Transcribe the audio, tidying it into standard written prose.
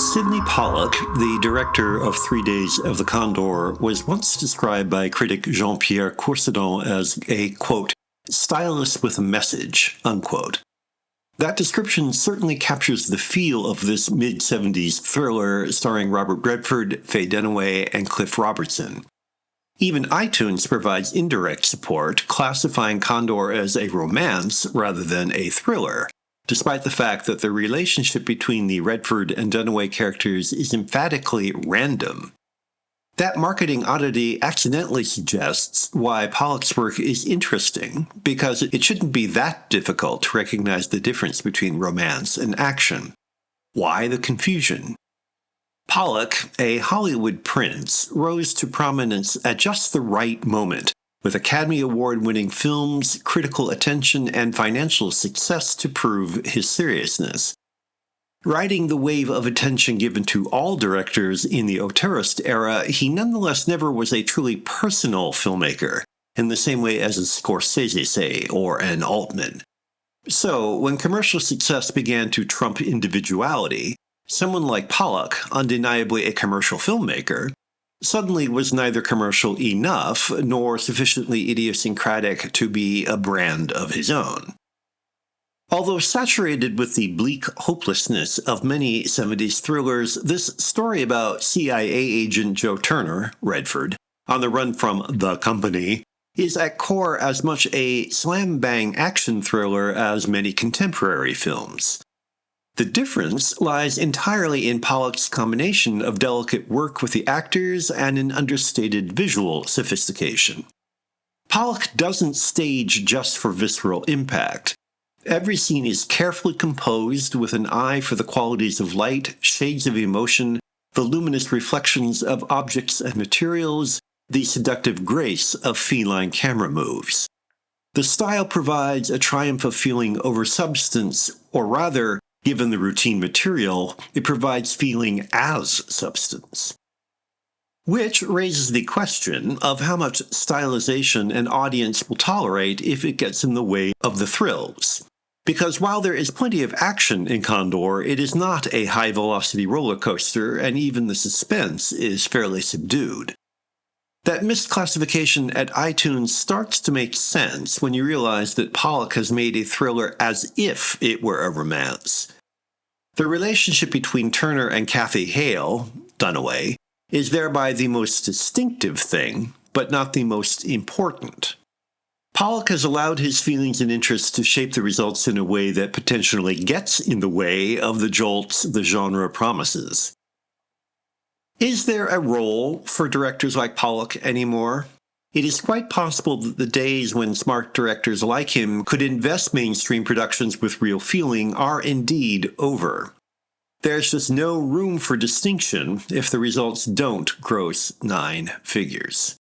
Sidney Pollack, the director of 3 Days of the Condor, was once described by critic Jean-Pierre Courcedon as a, quote, stylist with a message, unquote. That description certainly captures the feel of this mid-70s thriller starring Robert Redford, Faye Dunaway, and Cliff Robertson. Even iTunes provides indirect support, classifying Condor as a romance rather than a thriller, despite the fact that the relationship between the Redford and Dunaway characters is emphatically random. That marketing oddity accidentally suggests why Pollack's work is interesting, because it shouldn't be that difficult to recognize the difference between romance and action. Why the confusion? Pollack, a Hollywood prince, rose to prominence at just the right moment, with Academy Award-winning films, critical attention, and financial success to prove his seriousness. Riding the wave of attention given to all directors in the auteurist era, he nonetheless never was a truly personal filmmaker, in the same way as a Scorsese, say, or an Altman. So, when commercial success began to trump individuality, someone like Pollack, undeniably a commercial filmmaker, suddenly was neither commercial enough nor sufficiently idiosyncratic to be a brand of his own. Although saturated with the bleak hopelessness of many 70s thrillers, this story about CIA agent Joe Turner, Redford, on the run from The Company, is at core as much a slam-bang action thriller as many contemporary films. The difference lies entirely in Pollack's combination of delicate work with the actors and an understated visual sophistication. Pollack doesn't stage just for visceral impact. Every scene is carefully composed with an eye for the qualities of light, shades of emotion, the luminous reflections of objects and materials, the seductive grace of feline camera moves. The style provides a triumph of feeling over substance, or rather, given the routine material, it provides feeling as substance. Which raises the question of how much stylization an audience will tolerate if it gets in the way of the thrills. Because while there is plenty of action in Condor, it is not a high-velocity roller coaster, and even the suspense is fairly subdued. That misclassification at iTunes starts to make sense when you realize that Pollack has made a thriller as if it were a romance. The relationship between Turner and Kathy Hale, Dunaway, is thereby the most distinctive thing, but not the most important. Pollack has allowed his feelings and interests to shape the results in a way that potentially gets in the way of the jolts the genre promises. Is there a role for directors like Pollack anymore? It is quite possible that the days when smart directors like him could invest mainstream productions with real feeling are indeed over. There's just no room for distinction if the results don't gross 9 figures.